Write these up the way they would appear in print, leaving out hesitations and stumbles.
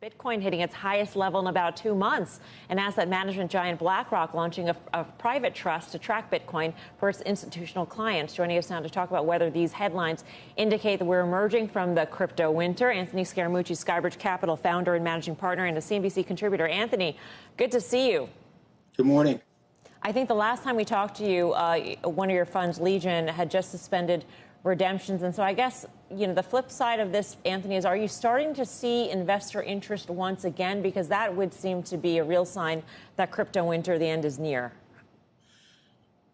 Bitcoin hitting its highest level in about 2 months, and asset management giant BlackRock launching a private trust to track Bitcoin for its institutional clients. Joining us now to talk about whether these headlines indicate that we're emerging from the crypto winter, Anthony Scaramucci, Skybridge Capital founder and managing partner and a CNBC contributor. Anthony, good to see you. Good morning. I think the last time we talked to you, one of your funds, Legion, had just suspended redemptions. And so I guess, the flip side of this, Anthony, is are you starting to see investor interest once again? Because that would seem to be a real sign that crypto winter, the end is near.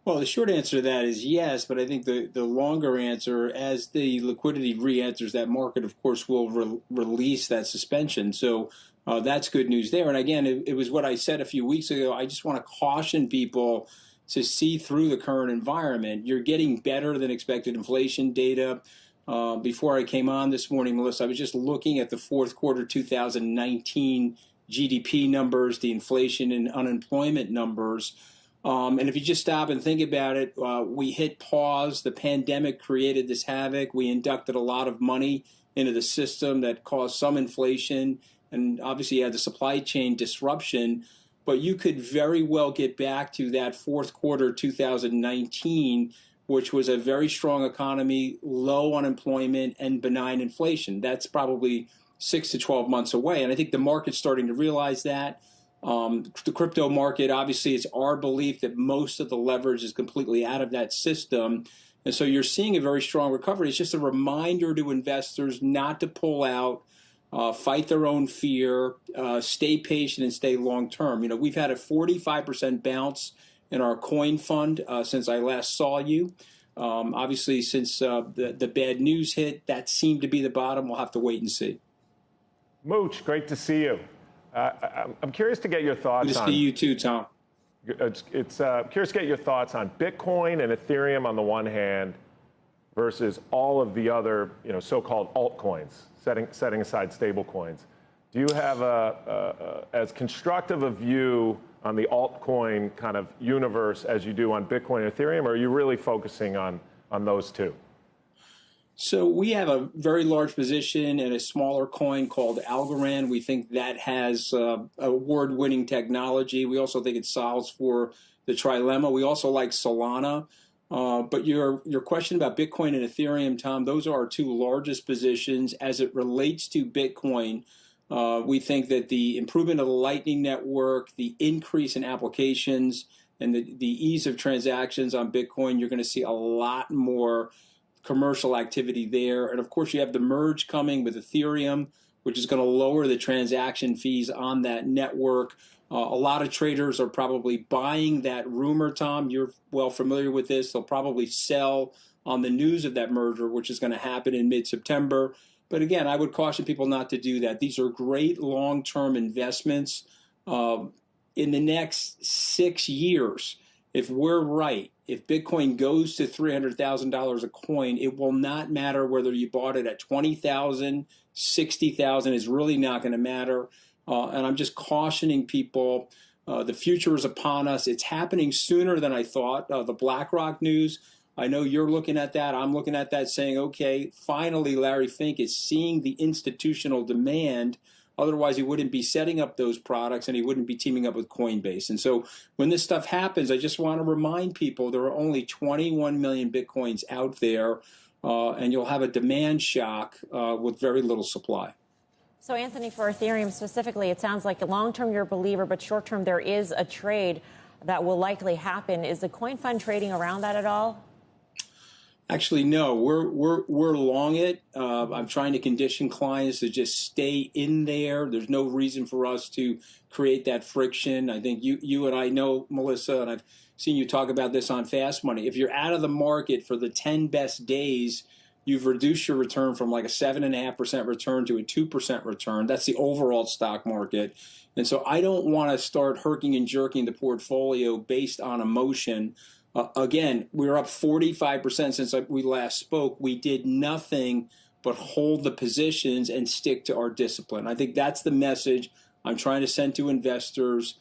Well, the short answer to that is yes, but I think the longer answer, as the liquidity re-enters that market, of course, will release that suspension. So that's good news there. And again, it was what I said a few weeks ago. I just want to caution people to see through the current environment. You're getting better than expected inflation data. Before I came on this morning, Melissa, I was just looking at the fourth quarter 2019 GDP numbers, the inflation and unemployment numbers. And if you just stop and think about it, we hit pause. The pandemic created this havoc. We inducted a lot of money into the system that caused some inflation. And obviously you had the supply chain disruption. But you could very well get back to that fourth quarter 2019, which was a very strong economy, low unemployment, and benign inflation. That's probably 6 to 12 months away. And I think the market's starting to realize that. The crypto market, obviously, it's our belief that most of the leverage is completely out of that system. And so you're seeing a very strong recovery. It's just a reminder to investors not to pull out. Fight their own fear, stay patient, and stay long term. We've had a 45% bounce in our coin fund since I last saw you. Obviously, since the bad news hit, that seemed to be the bottom. We'll have to wait and see. Mooch, great to see you. I'm curious to get your thoughts on... Good to see you too, Tom. It's curious to get your thoughts on Bitcoin and Ethereum on the one hand versus all of the other, so-called altcoins, setting aside stable coins. Do you have as constructive a view on the altcoin kind of universe as you do on Bitcoin and Ethereum, or are you really focusing on those two? So we have a very large position in a smaller coin called Algorand. We think that has award-winning technology. We also think it solves for the trilemma. We also like Solana. But your question about Bitcoin and Ethereum, Tom, those are our two largest positions. As it relates to Bitcoin, we think that the improvement of the Lightning Network, the increase in applications, and the ease of transactions on Bitcoin, you're going to see a lot more commercial activity there. And of course, you have the merge coming with Ethereum, which is going to lower the transaction fees on that network. A lot of traders are probably buying that rumor, Tom. You're well familiar with this. They'll probably sell on the news of that merger, which is going to happen in mid-September. But again, I would caution people not to do that. These are great long-term investments. In the next 6 years, if we're right, if Bitcoin goes to $300,000 a coin, it will not matter whether you bought it at $20,000, $60,000. It's really not going to matter. And I'm just cautioning people, the future is upon us. It's happening sooner than I thought. The BlackRock news, I know you're looking at that. I'm looking at that saying, okay, finally Larry Fink is seeing the institutional demand. Otherwise, he wouldn't be setting up those products and he wouldn't be teaming up with Coinbase. And so when this stuff happens, I just want to remind people there are only 21 million Bitcoins out there, and you'll have a demand shock with very little supply. So, Anthony, for Ethereum specifically, it sounds like long-term you're a believer, but short-term there is a trade that will likely happen. Is the coin fund trading around that at all? Actually, no. We're long it. I'm trying to condition clients to just stay in there. There's no reason for us to create that friction. I think you and I know, Melissa, and I've seen you talk about this on Fast Money. If you're out of the market for the 10 best days, you've reduced your return from like a 7.5% return to a 2% return. That's the overall stock market. And so I don't want to start herking and jerking the portfolio based on emotion. Again, we're up 45% since we last spoke. We did nothing but hold the positions and stick to our discipline. I think that's the message I'm trying to send to investors.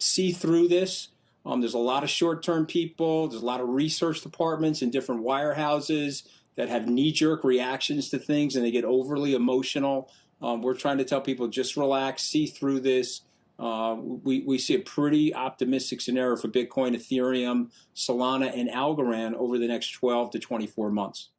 See through this. There's a lot of short-term people. There's a lot of research departments in different wirehouses that have knee-jerk reactions to things and they get overly emotional. We're trying to tell people just relax, see through this. We see a pretty optimistic scenario for Bitcoin, Ethereum, Solana, and Algorand over the next 12 to 24 months.